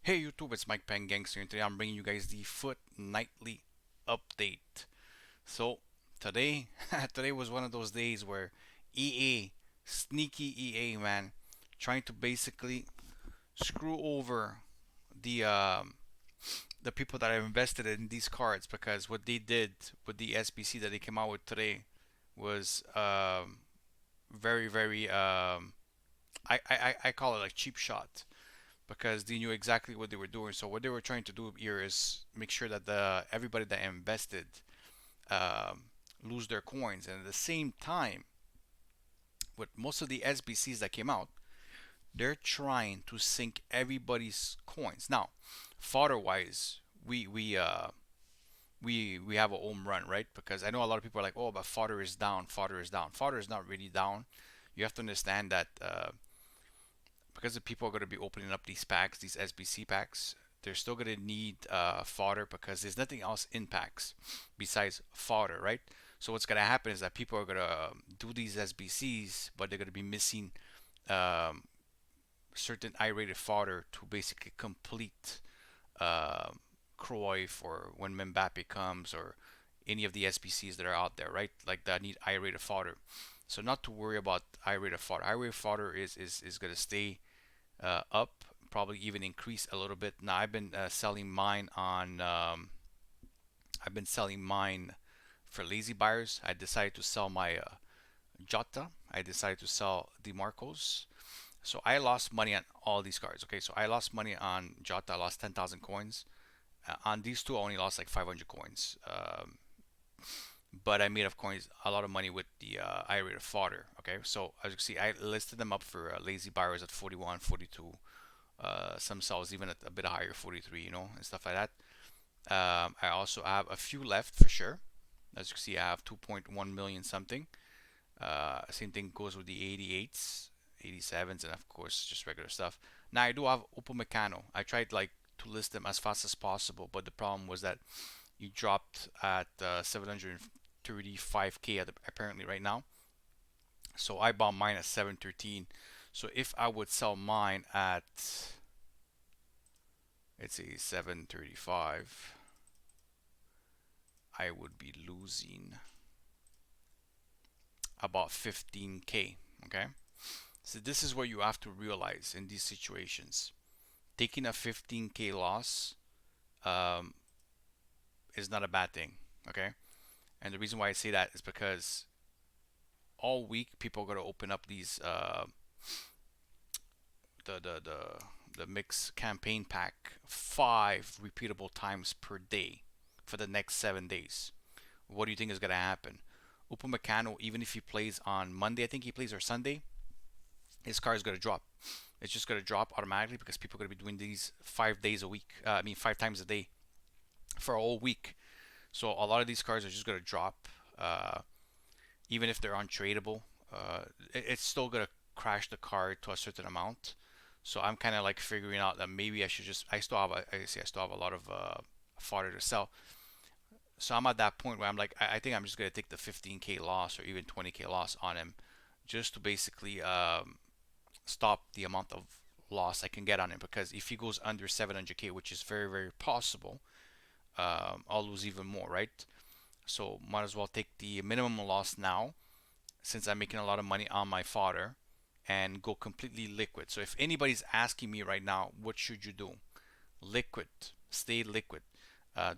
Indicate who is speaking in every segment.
Speaker 1: Hey YouTube, it's Mike Peng Gangster, and today I'm bringing you guys the Foot Nightly Update. So today, today was one of those days where EA, sneaky EA man, trying to basically screw over the the people that have invested in these cards because what they did with the SBC that they came out with today was very I call it like cheap shot because they knew exactly what they were doing. So what they were trying to do here is make sure that the everybody that invested um, lose their coins, and at the same time, with most of the SBCs that came out, they're trying to sink everybody's coins. Now, fodder wise, we have a home run, right? Because I know a lot of people are like, oh, but fodder is down, fodder is down. Fodder is not really down. You have to understand that because the people are going to be opening up these packs, these SBC packs, they're still going to need fodder because there's nothing else in packs besides fodder, right? So what's going to happen is that people are going to do these SBCs, but they're going to be missing um, certain I-rated fodder to basically complete um, Cruyff or when Mbappe comes or any of the SBCs that are out there, right? Like that need I-rated fodder. So not to worry about I-rated fodder. I-rated fodder is going to stay up, probably even increase a little bit. Now I've been selling mine on. I've been selling mine for lazy buyers. I decided to sell my Jota. I decided to sell DeMarcos. So I lost money on all these cards. Okay, so I lost money on Jota. I lost 10,000 coins. On these two, I only lost like 500 coins. But I made of coins a lot of money with the I-rated fodder. Okay, so as you can see, I listed them up for lazy buyers at 41, 42. Some cells even at a bit higher, 43, and stuff like that. I also have a few left for sure. As you can see, I have 2.1 million something. Same thing goes with the 88s, 87s, and of course just regular stuff. Now I do have Upamecano. I tried like to list them as fast as possible, but the problem was that you dropped at 735k apparently right now. So I bought mine at 713. So if I would sell mine at, let's say, 735, I would be losing about 15k. Okay, so this is what you have to realize in these situations. Taking a 15k loss um, is not a bad thing. Okay, and the reason why I say that is because all week people are going to open up these the the the the mix campaign pack 5 repeatable times per day for the next 7 days. What do you think is gonna happen? Upamecano, even if he plays on Monday, I think he plays or Sunday, his car is gonna drop. It's just gonna drop automatically because people are gonna be doing these 5 days a week. I mean 5 times a day for a whole week. So a lot of these cars are just gonna drop, uh, even if they're untradeable. It's still gonna crash the card to a certain amount. So I'm kind of like figuring out that maybe I should just. I still have, I still have a lot of fodder to sell. So I'm at that point where I'm like, I think I'm just gonna take the 15k loss or even 20k loss on him, just to basically stop the amount of loss I can get on him. Because if he goes under 700k, which is very possible, I'll lose even more, right? So might as well take the minimum loss now, since I'm making a lot of money on my fodder, and go completely liquid. So if anybody's asking me right now, what should you do? Liquid. Stay liquid.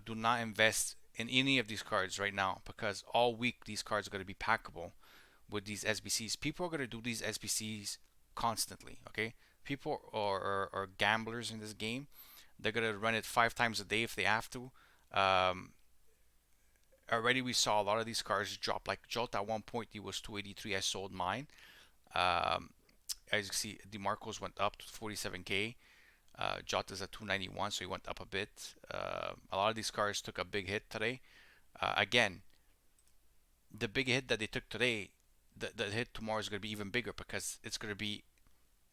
Speaker 1: Do not invest in any of these cards right now because all week these cards are going to be packable with these SBCs. People are going to do these SBCs constantly. Okay, people are gamblers in this game. They're going to run it 5 times a day if they have to. Um, Already we saw a lot of these cards drop. Like Jota at one point he was 283. I sold mine. Um, as you can see, DeMarcos went up to 47k. Jota's at 291, so he went up a bit. A lot of these cars took a big hit today. Again, the big hit that they took today, the hit tomorrow is going to be even bigger because it's going to be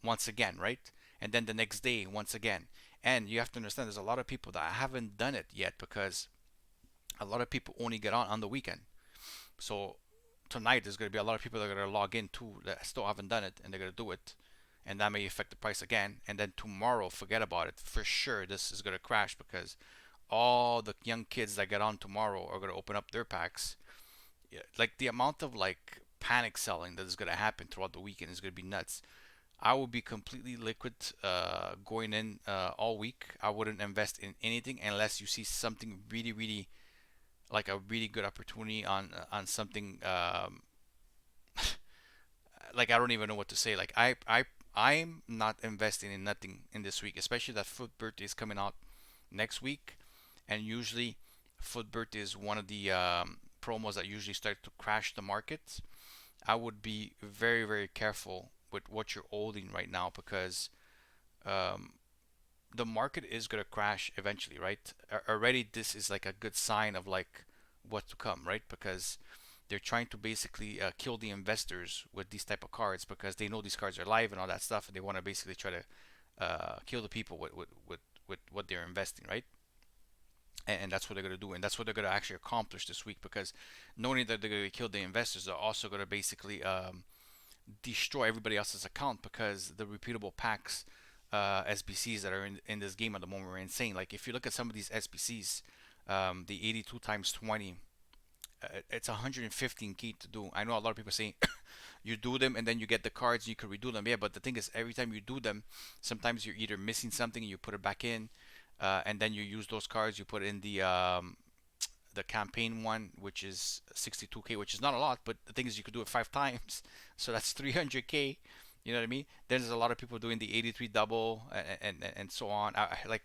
Speaker 1: once again, right? And then the next day, once again. And you have to understand, there's a lot of people that haven't done it yet because a lot of people only get on the weekend. So tonight, there's going to be a lot of people that are going to log in too that still haven't done it and they're going to do it. and that may affect the price again. And then tomorrow, forget about it. For sure, this is gonna crash because all the young kids that get on tomorrow are gonna open up their packs. Yeah, like the amount of like panic selling that is gonna happen throughout the weekend is gonna be nuts. I will be completely liquid going in all week. I wouldn't invest in anything unless you see something really, really like a really good opportunity on something like I don't even know what to say. Like I'm not investing in nothing in this week, especially that Foot Birthday is coming out next week, and usually Foot Birthday is one of the promos that usually start to crash the market. I would be very, very careful with what you're holding right now because um, the market is gonna crash eventually, right? Already, this is like a good sign of like what to come, right? Because they're trying to basically kill the investors with these type of cards because they know these cards are live and all that stuff, and they want to basically try to kill the people with what they're investing, right? And that's what they're going to do, and that's what they're going to actually accomplish this week because knowing that they're going to kill the investors, they're also going to basically destroy everybody else's account because the repeatable packs SBCs that are in this game at the moment are insane. Like if you look at some of these SBCs, the 82 times 20, it's 115 key to do. I know a lot of people saying you do them and then you get the cards and you can redo them. Yeah, but the thing is, every time you do them, sometimes you're either missing something and you put it back in, and then you use those cards. You put in the campaign one, which is 62k, which is not a lot, but the thing is, you could do it 5 times, so that's 300k. You know what I mean? There's a lot of people doing the 83 double and so on. Like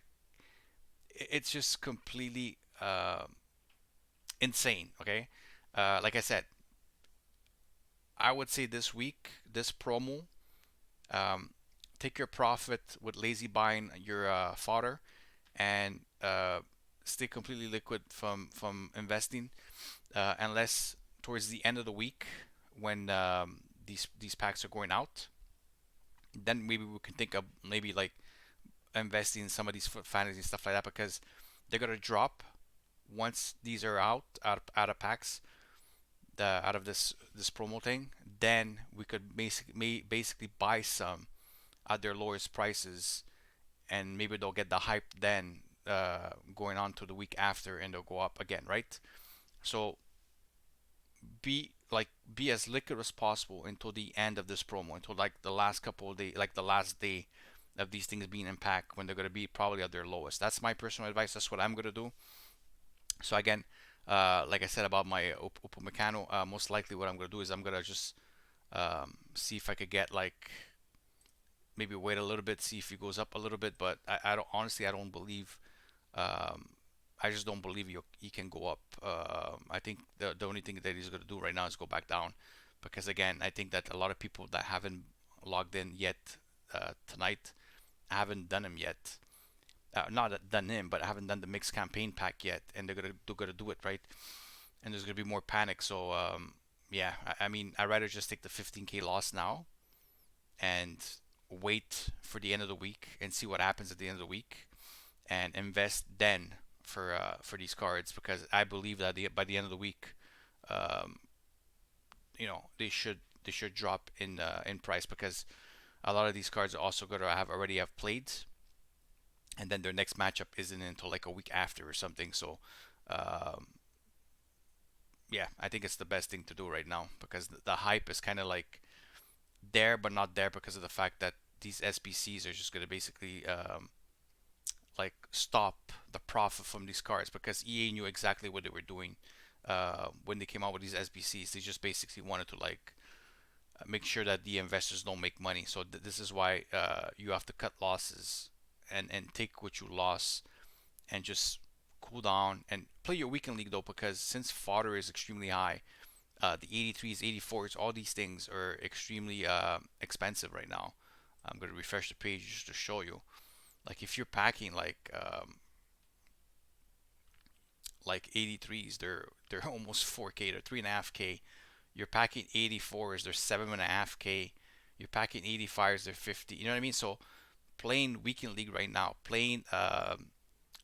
Speaker 1: it's just completely insane. Okay, like I said, I would say this week, this promo, um, take your profit with lazy buying your fodder and stay completely liquid from investing unless towards the end of the week when these packs are going out. Then maybe we can think of maybe like investing in some of these fantasy stuff like that because they're gonna drop once these are out of packs out of this promo thing. Then we could basically buy some at their lowest prices, and maybe they'll get the hype then going on to the week after, and they'll go up again, right? So be as liquid as possible until the end of this promo, until like the last couple of days, like the last day of these things being in pack when they're gonna be probably at their lowest. That's my personal advice. That's what I'm gonna do. So again, like I said about my Upamecano, most likely what I'm gonna do is I'm gonna just see if I could get like maybe wait a little bit, see if he goes up a little bit. But I don't honestly, I don't believe. Um, I just don't believe he can go up. I think the only thing that he's gonna do right now is go back down, because again, I think that a lot of people that haven't logged in yet tonight haven't done him yet. Not done him, but haven't done the mixed campaign pack yet, and they're gonna do it right, and there's gonna be more panic. So yeah, I mean, I'd rather just take the 15k loss now and wait for the end of the week and see what happens at the end of the week and invest then for these cards, because I believe that by the end of the week, um, they should drop in price, because a lot of these cards are also going to already have played, and then their next matchup isn't until like a week after or something. So um, yeah, I think it's the best thing to do right now, because the hype is kind of like there but not there, because of the fact that these SBCs are just going to basically like stop the profit from these cards, because EA knew exactly what they were doing when they came out with these SBCs. They just basically wanted to like make sure that the investors don't make money. So this is why you have to cut losses and take what you lost and just cool down and play your weekend league though, because since fodder is extremely high, the 83s, 84s, all these things are extremely expensive right now. I'm going to refresh the page just to show you. Like if you're packing like 83s, they're almost 4k, they're 3.5k. You're packing 84s, they're 7.5k. You're packing 85s, they're 50. You know what I mean? So playing weekend league right now, playing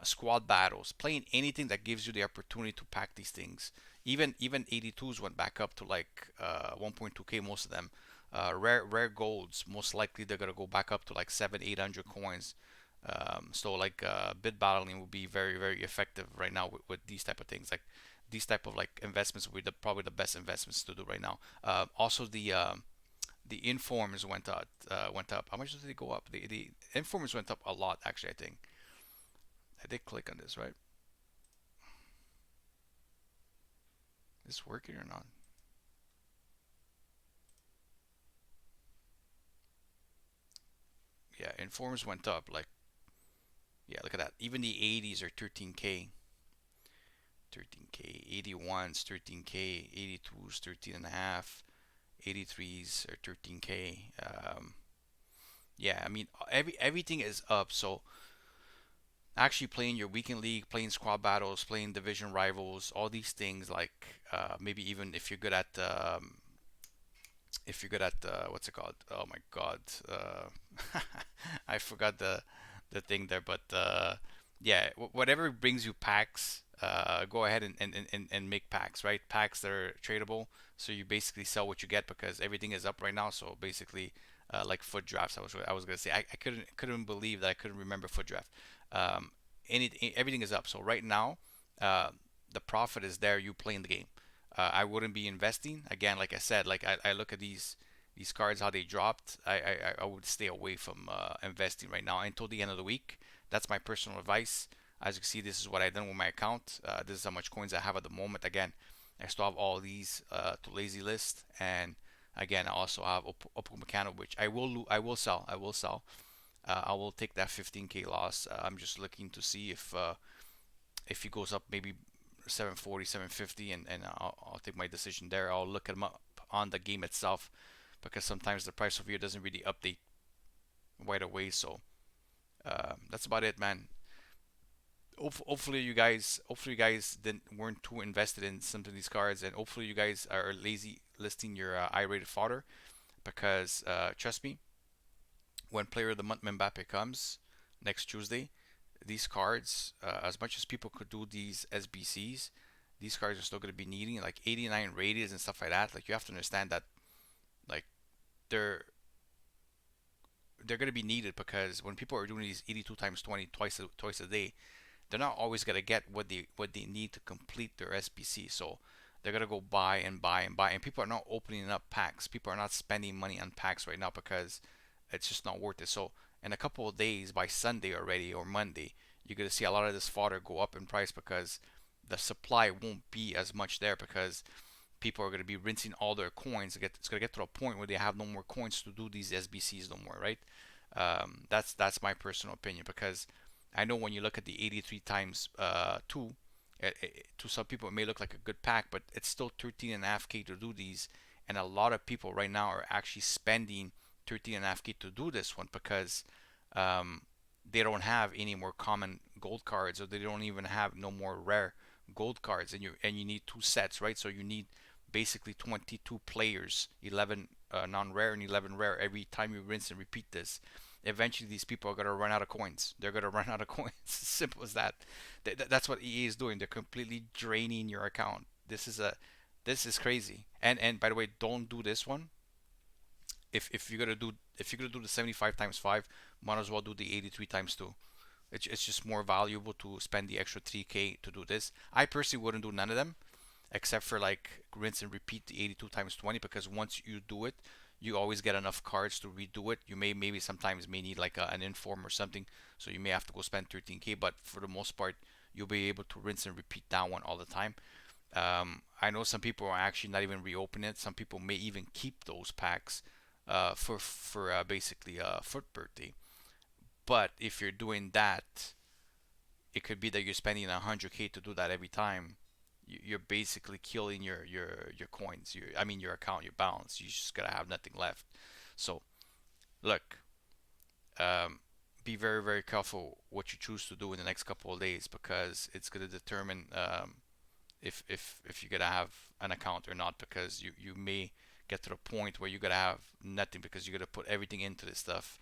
Speaker 1: squad battles, playing anything that gives you the opportunity to pack these things. Even 82s went back up to like 1.2k, most of them. Rare golds, most likely they're gonna go back up to like 800 coins. So like bid battling will be very effective right now with these type of things. Like these type of like investments will be probably the best investments to do right now. Also the informs went up. How much did they go up? The informs went up a lot actually. I think I did click on this, right? Is this working or not? Yeah, informs went up. Like yeah, look at that. Even the 80s are 13k. 13k, 81s 13k, 82s 13 and a half, 83s are 13k. Yeah, I mean everything is up. So actually playing your weekend league, playing squad battles, playing division rivals, all these things like maybe even if you're good at what's it called? Oh my God, I forgot the thing there, but yeah, whatever brings you packs, go ahead and make packs, right? Packs that are tradable, so you basically sell what you get because everything is up right now. So basically, like foot drafts, I was gonna say I couldn't believe that I couldn't remember foot draft. Um, everything is up. So right now, uh, the profit is there. You playing the game. I wouldn't be investing again. Like I said, like I look at these cards how they dropped. I would stay away from investing right now until the end of the week. That's my personal advice. As you can see, this is what I've done with my account. This is how much coins I have at the moment. Again, I still have all these to lazy list, and again, I also have Oppo Meccano, which I will sell. I will sell. I will take that 15k loss. I'm just looking to see if he goes up maybe 740, 750, and I'll take my decision there. I'll look him up on the game itself because sometimes the price of year doesn't really update right away. So that's about it, man. Hopefully you guys didn't weren't too invested in some of these cards, and hopefully you guys are lazy listing your I-rated fodder because trust me, when Player of the Month Mbappe comes next Tuesday, these cards, as much as people could do these SBCs, these cards are still going to be needing like 89 rated and stuff like that. Like you have to understand that like they're they're going to be needed because when people are doing these 82 times 20 twice a day, they're not always going to get what they need to complete their SBC. So they're going to go buy and buy and buy, and people are not opening up packs. People are not spending money on packs right now because it's just not worth it. So in a couple of days, by Sunday already or Monday, you're going to see a lot of this fodder go up in price because the supply won't be as much there because people are going to be rinsing all their coins. It's going to get to a point where they have no more coins to do these SBCs no more, right? That's my personal opinion because I know when you look at the 83 times 2, to some people it may look like a good pack, but it's still 13.5k to do these, and a lot of people right now are actually spending 13.5k to do this one because um, they don't have any more common gold cards, or they don't even have no more rare gold cards, and you need two sets, right? So you need basically 22 players, 11 non-rare and 11 rare every time you rinse and repeat this. Eventually these people are going to run out of coins. They're going to run out of coins. Simple as that. That's what EA is doing. They're completely draining your account. This is crazy. And by the way, don't do this one. If you're gonna do the 75 times 5, might as well do the 83 times 2. It's just more valuable to spend the extra 3k to do this. I personally wouldn't do none of them except for like rinse and repeat the 82 times 20 because once you do it, you always get enough cards to redo it. You maybe sometimes may need like an inform or something, so you may have to go spend 13k. But for the most part, you'll be able to rinse and repeat that one all the time. I know some people are actually not even reopening it. Some people may even keep those packs for basically foot birthday. But if you're doing that, it could be that you're spending 100k to do that every time. You're basically killing your coins. I mean your account, your balance. You just gotta have nothing left. So look, um, be very careful what you choose to do in the next couple of days because it's gonna determine if you're gonna have an account or not because you may get to the point where you're gonna have nothing because you're gonna put everything into this stuff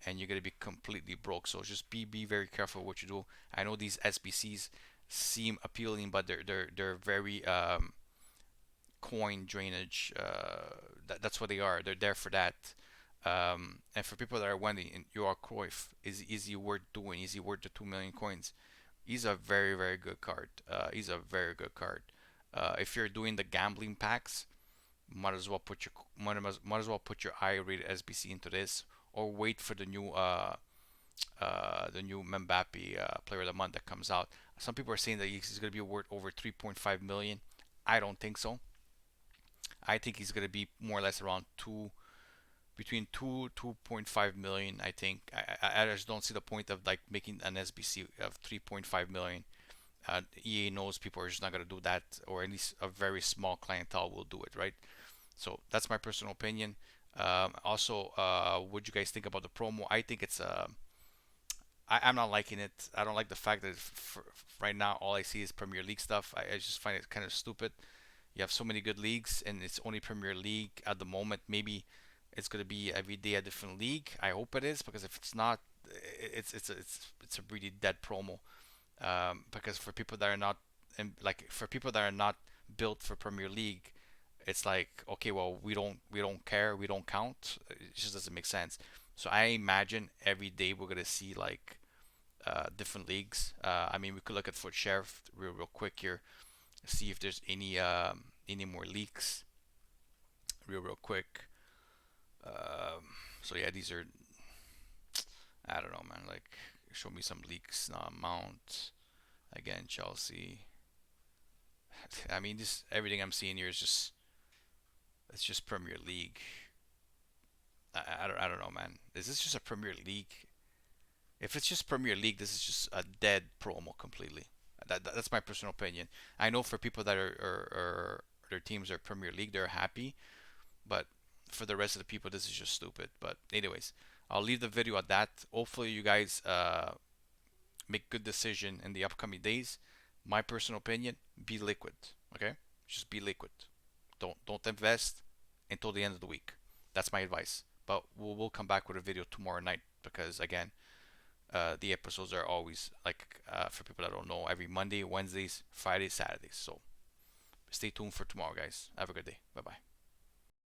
Speaker 1: and you're gonna be completely broke. So just be very careful what you do. I know these SBCs seem appealing, but they're very coin drainage. That's what they are. They're there for that. And for people that are wondering, you are Cruyff, is he worth doing? Is he worth the 2 million coins? He's a very very good card. He's a very good card. If you're doing the gambling packs, might as well put your high rated SBC into this, or wait for the new Mbappe Player of the Month that comes out. Some people are saying that he's going to be worth over 3.5 million. I don't think so. I think he's going to be more or less around between 2.5 million. I think I just don't see the point of like making an SBC of 3.5 million. EA knows people are just not going to do that, or at least a very small clientele will do it, right? So that's my personal opinion. Also, what do you guys think about the promo? I think I'm not liking it. I don't like the fact that right now all I see is Premier League stuff. I just find it kind of stupid. You have so many good leagues, and it's only Premier League at the moment. Maybe it's gonna be every day a different league. I hope it is, because if it's not, it's a really dead promo. Because for people that are not, for people that are not built for Premier League, it's like, okay, well, we don't care, we don't count. It just doesn't make sense. So I imagine every day we're gonna see like different leagues. I mean, we could look at Foot Sheriff real quick here, see if there's any more leaks, real quick. So yeah, these are, I don't know, man. Like, show me some leaks. Mount again, Chelsea. I mean, this everything I'm seeing here is just, it's just Premier League. I don't know, man. Is this just a Premier League? If it's just Premier League, this is just a dead promo completely. That's my personal opinion. I know for people that are their teams are Premier League, they're happy, but for the rest of the people, this is just stupid. But anyways, I'll leave the video at that. Hopefully, you guys make good decision in the upcoming days. My personal opinion: be liquid. Okay, just be liquid. Don't invest until the end of the week. That's my advice. But we'll come back with a video tomorrow night, because again, the episodes are always like, for people that don't know, every Monday, Wednesdays, Fridays, Saturdays. So stay tuned for tomorrow, guys. Have a good day. Bye bye.